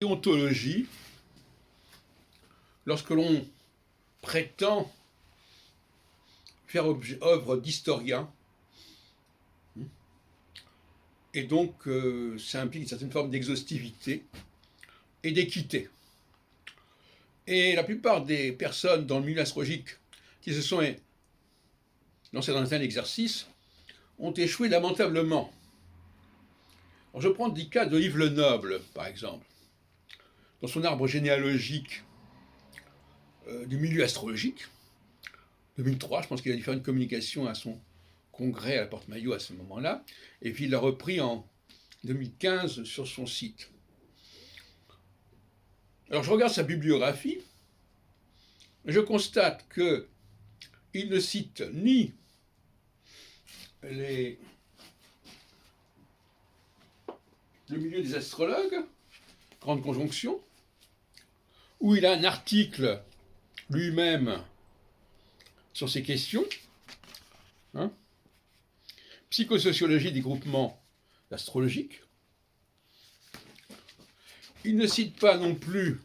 Déontologie, lorsque l'on prétend faire œuvre d'historien, et donc ça implique une certaine forme d'exhaustivité et d'équité. Et la plupart des personnes dans le milieu astrologique qui se sont lancées dans un tel exercice ont échoué lamentablement. Alors je prends le cas de Yves Lenoble, par exemple. Dans son arbre généalogique du milieu astrologique, 2003, je pense qu'il a dû faire une communication à son congrès à la Porte-Maillot à ce moment-là, et puis il l'a repris en 2015 sur son site. Alors je regarde sa bibliographie, et je constate qu'il ne cite ni le milieu des astrologues, Grande Conjonction, où il a un article lui-même sur ces questions, psychosociologie des groupements astrologiques. Il ne cite pas non plus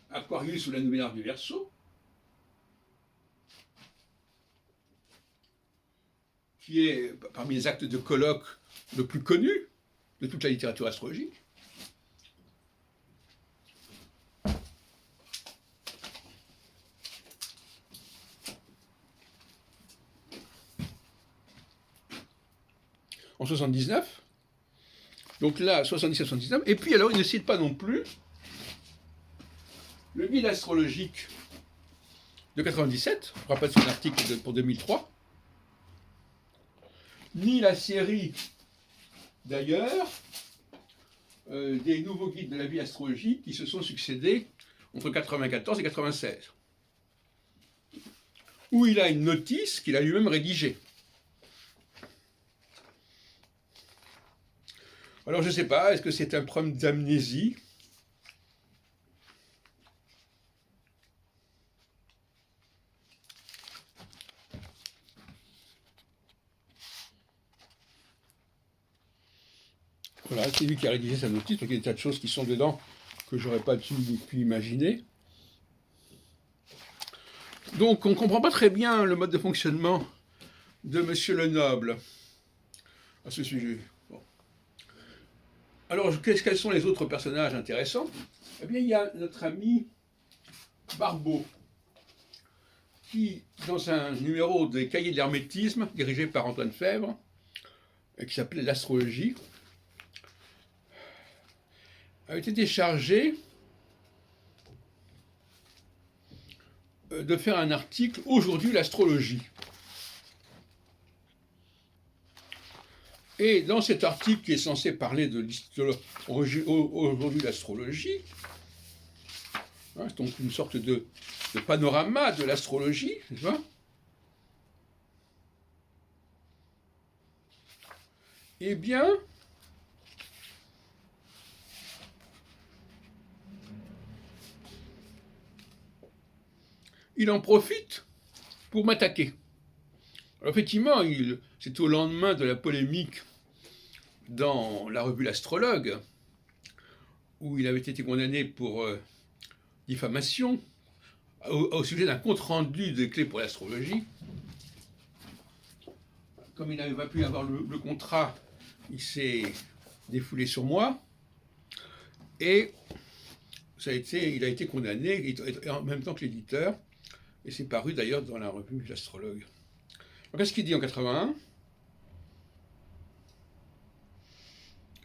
Aquarius ou la nouvelle ère du Verseau, qui est parmi les actes de colloque le plus connu de toute la littérature astrologique. En 79, donc là, 77-79, et puis alors il ne cite pas non plus le guide astrologique de 97, je rappelle son article pour 2003, ni la série d'ailleurs des nouveaux guides de la vie astrologique qui se sont succédés entre 94 et 96, où il a une notice qu'il a lui-même rédigée. Alors je ne sais pas, est-ce que c'est un problème d'amnésie ? Voilà, c'est lui qui a rédigé sa notice, donc il y a des tas de choses qui sont dedans que je n'aurais pas pu imaginer. Donc on ne comprend pas très bien le mode de fonctionnement de M. Lenoble à ce sujet. Bon. Alors, quels sont les autres personnages intéressants ? Eh bien, il y a notre ami Barbeau, qui, dans un numéro des Cahiers de l'hermétisme, dirigé par Antoine Fèvre, qui s'appelait L'astrologie, a été chargé de faire un article « Aujourd'hui, l'astrologie ». Et dans cet article qui est censé parler de aujourd'hui l'astrologie, c'est donc une sorte de panorama de l'astrologie, n'est-ce pas ? Eh bien, il en profite pour m'attaquer. Alors effectivement, c'est au lendemain de la polémique dans la revue L'Astrologue, où il avait été condamné pour diffamation au sujet d'un compte-rendu des clés pour l'astrologie. Comme il n'avait pas pu avoir le contrat, il s'est défoulé sur moi, et il a été condamné en même temps que l'éditeur, et c'est paru d'ailleurs dans la revue L'Astrologue. Qu'est-ce qu'il dit en 81 ?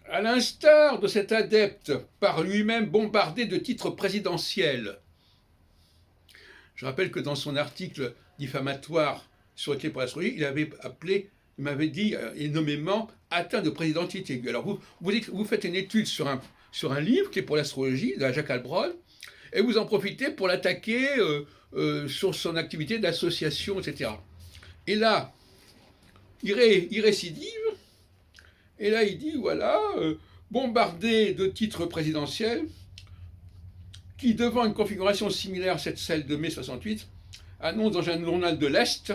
À l'instar de cet adepte par lui-même bombardé de titres présidentiels. Je rappelle que dans son article diffamatoire sur les clés pour l'astrologie, il m'avait dit nommément atteint de présidentité. Alors vous faites une étude sur un livre, Clés pour l'astrologie, de Jacques Albrol, et vous en profitez pour l'attaquer sur son activité d'association, etc. Et là, il récidive, et là il dit, voilà, bombardé de titres présidentiels, qui, devant une configuration similaire à celle de mai 68, annonce dans un journal de l'Est,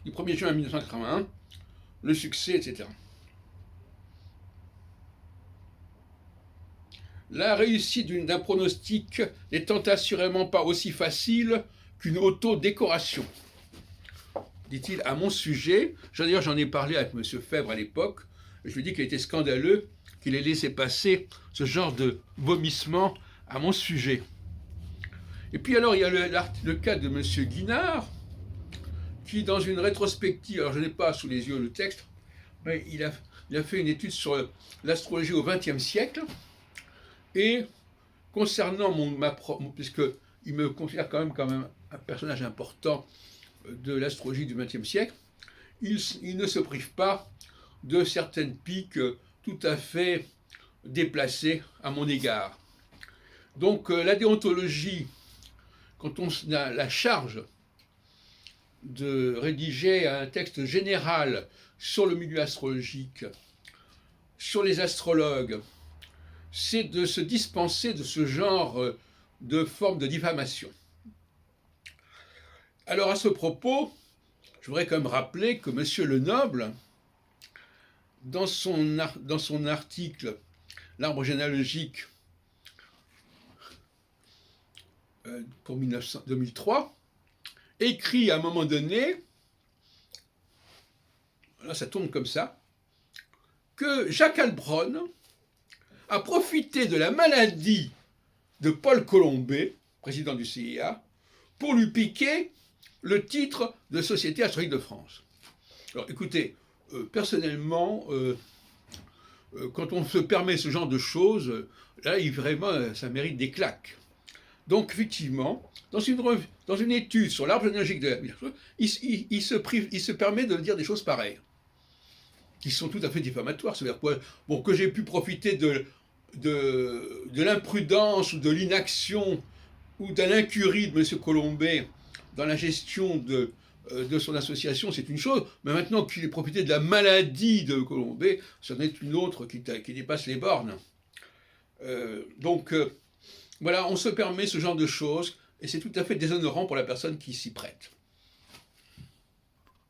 du 1er juin 1981, le succès, etc. La réussite d'un pronostic n'est assurément pas aussi facile qu'une autodécoration, dit-il à mon sujet. D'ailleurs, j'en ai parlé avec M. Febvre à l'époque. Je lui ai dit qu'il était scandaleux qu'il ait laissé passer ce genre de vomissement à mon sujet. Et puis alors, il y a le cas de M. Guinard, qui, dans une rétrospective, alors je n'ai pas sous les yeux le texte, mais il a fait une étude sur l'astrologie au XXe siècle, et concernant puisqu'il me considère quand même un personnage important de l'astrologie du XXe siècle, il ne se prive pas de certaines piques tout à fait déplacées à mon égard. Donc la déontologie, quand on a la charge de rédiger un texte général sur le milieu astrologique, sur les astrologues, c'est de se dispenser de ce genre de forme de diffamation. Alors à ce propos, je voudrais quand même rappeler que M. Lenoble, dans son article « L'arbre généalogique » pour 2003, écrit à un moment donné, là ça tombe comme ça, que Jacques Heilbronn a profité de la maladie de Paul Colombet, président du CIA, pour lui piquer le titre de Société astronomique de France. Alors écoutez, personnellement, quand on se permet ce genre de choses, là, vraiment, ça mérite des claques. Donc, effectivement, dans une étude sur l'arbre généalogique de la Vierge, il se permet de dire des choses pareilles, qui sont tout à fait diffamatoires. C'est-à-dire que j'ai pu profiter de l'imprudence ou de l'inaction ou de l'incurie de M. Colombet dans la gestion de son association, c'est une chose, mais maintenant qu'il ait profité de la maladie de Colombet, c'en est une autre qui dépasse les bornes. Voilà, on se permet ce genre de choses, et c'est tout à fait déshonorant pour la personne qui s'y prête.